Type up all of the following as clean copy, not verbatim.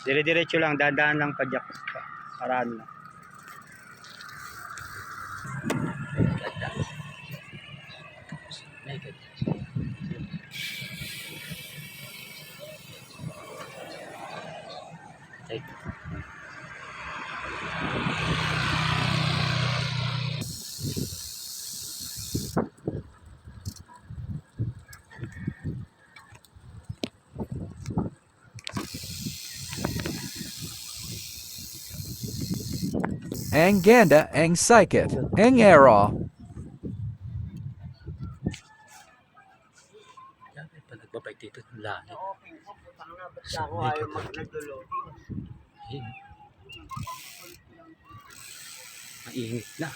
Dire-diretso lang, dadaan lang padyak. Paraan lang. Ang ganda ang psychic, ang era. Sabi pa nagbabike dito ng langit. Ako ayaw mag-naglo-loading. Ayun. Mainit na.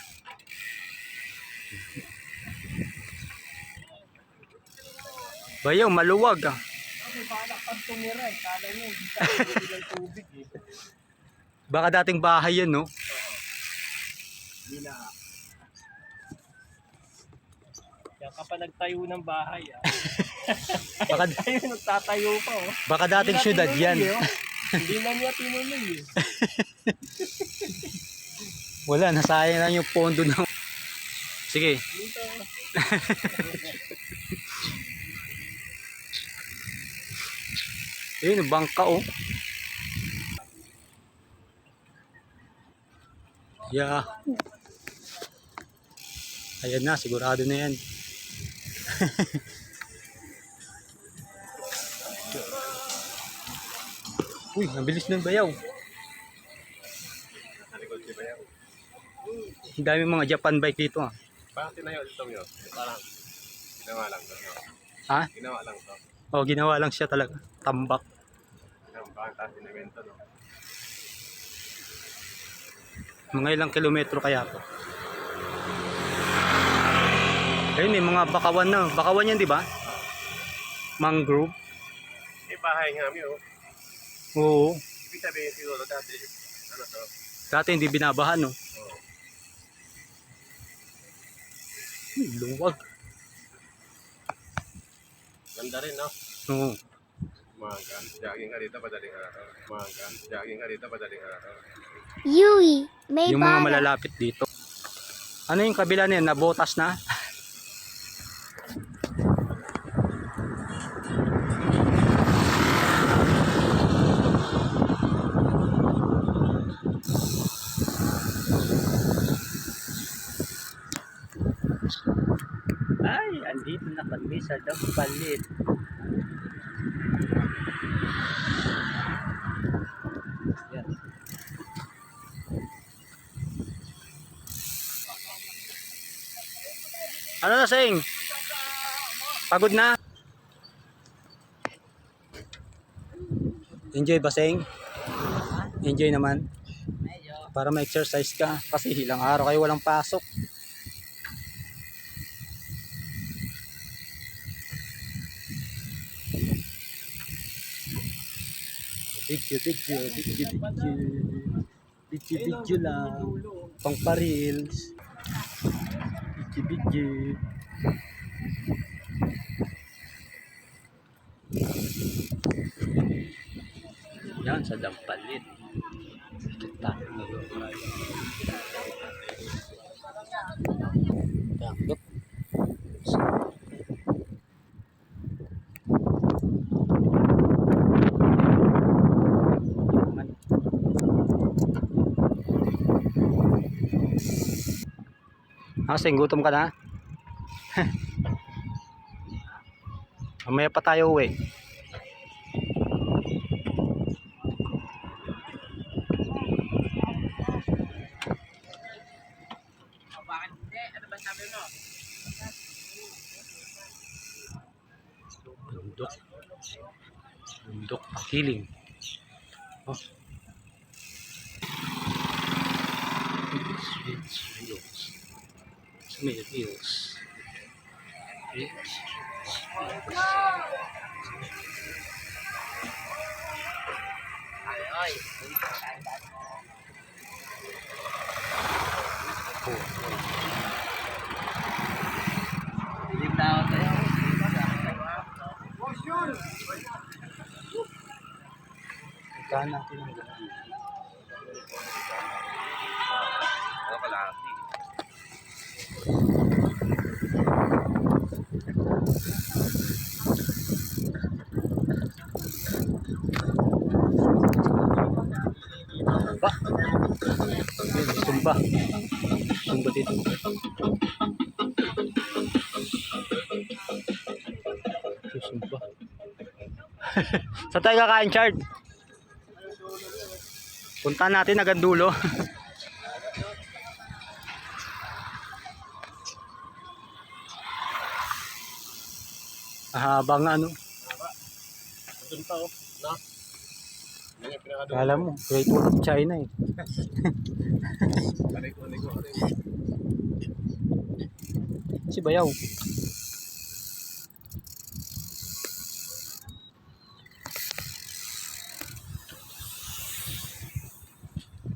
Bayaw, maluwag ah. Kasi baka pag tumira eh, kala nyo hindi tayo ng tubig eh. Baka dating bahay yan, no? Hindi na. Kaya kapag nagtayo ng bahay Baka, tayo nagtatayo pa oh. baka dating syudad yan. Hindi na niya tinuloy eh. Wala, nasayang lang yung pondo ng... Sige. Dito. Ayun, bangka oh. Yeah. Ayan na, sigurado na yan. Uy, nabilis ng bayaw. Ang dami mga Japan bike dito ah. Parang tinayo dito yun. Parang ginawa lang to. Ha? Ginawa lang to. Oh, ginawa lang siya talaga. Tambak. Parang taas sinimento, no? Mga ilang kilometro kaya to. Ayun, may mga bakawan na. Bakawan yan, di ba? Mangrove. Eh, bahay nga kami, oh. Oo. Ibig sabihin siguro dati, ano to? Dati hindi binabahan, no? Oh. Luwag. Ganda rin, no? Oo. Umaga. Jogging ka dito, padaling araw. Umaga. Jogging ka dito, padaling araw. Yui, may Yung mga bala. malalapit dito. Ano yung kabila niyan? Nabotas na? Ay, andito na kami sa Dampalit. Yan. Ano na, Seng? Pagod na? Enjoy ba, Seng? Enjoy naman? Para ma-exercise ka. Kasi ilang araw kayo walang pasok. Video lang. Pang pa-reels. Video. Yan sa Dampalit. Kita. Tanggap. Sing, gutom ka na? Mamaya pa tayo uwi. Bundok. Bundok Pakiling. Oh. Smith Hills. Puntahan natin ang gano'n. Ano kalahati? Ba? Ayun, sumba. Sumba dito. Sumba. Saan tayo kakain, Chard? Puntahan natin hanggang dulo. Habang ano, Doon pa, oh. No? Yan yung pinakadoon. kala mo, Great Wall of China eh. Aray ko. Si Bayaw.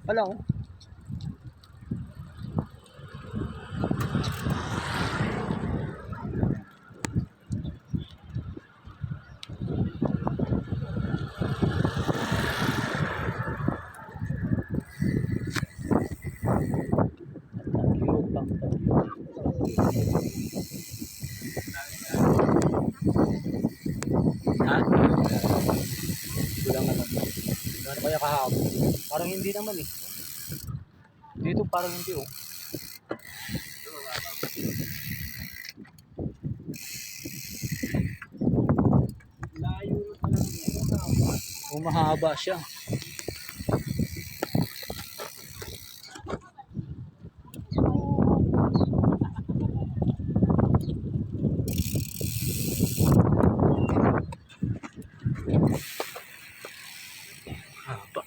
Wala oh. Ha? Wala naman. Ano kaya kahapon? Parang hindi naman eh. Dito parang hindi oh. Layo na pala niya. Oh, mahaba siya. Haba.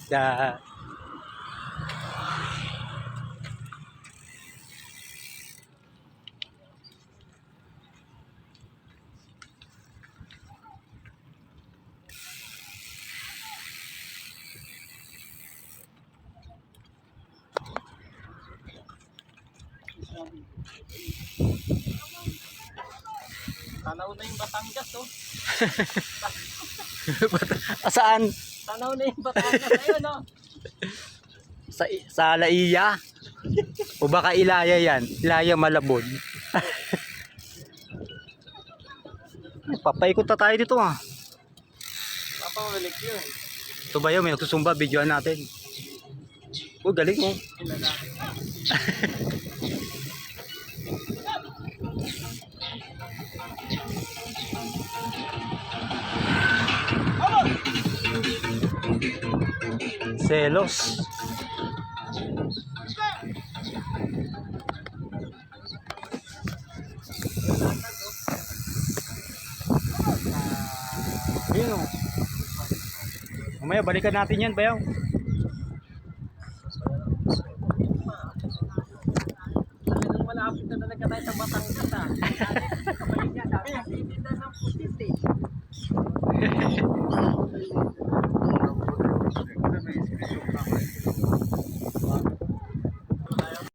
Da. Tanaw na yung Batangas, oh. Saan? Tanaw na yung Batangas. Ayun, oh. Sa Alaiya? O baka Ilaya yan? Ilaya Malabon. Papaikot na tayo dito ah. Papawalik yun. Ito ba yun? May nagsusumba. Videoan natin. Oh, galing mo. Selos. Ayun o. Mamaya balikan natin yan, Bayaw. Talagang malapit na talaga tayo sa Batangas, ah. Kabalik niya, sabi niya.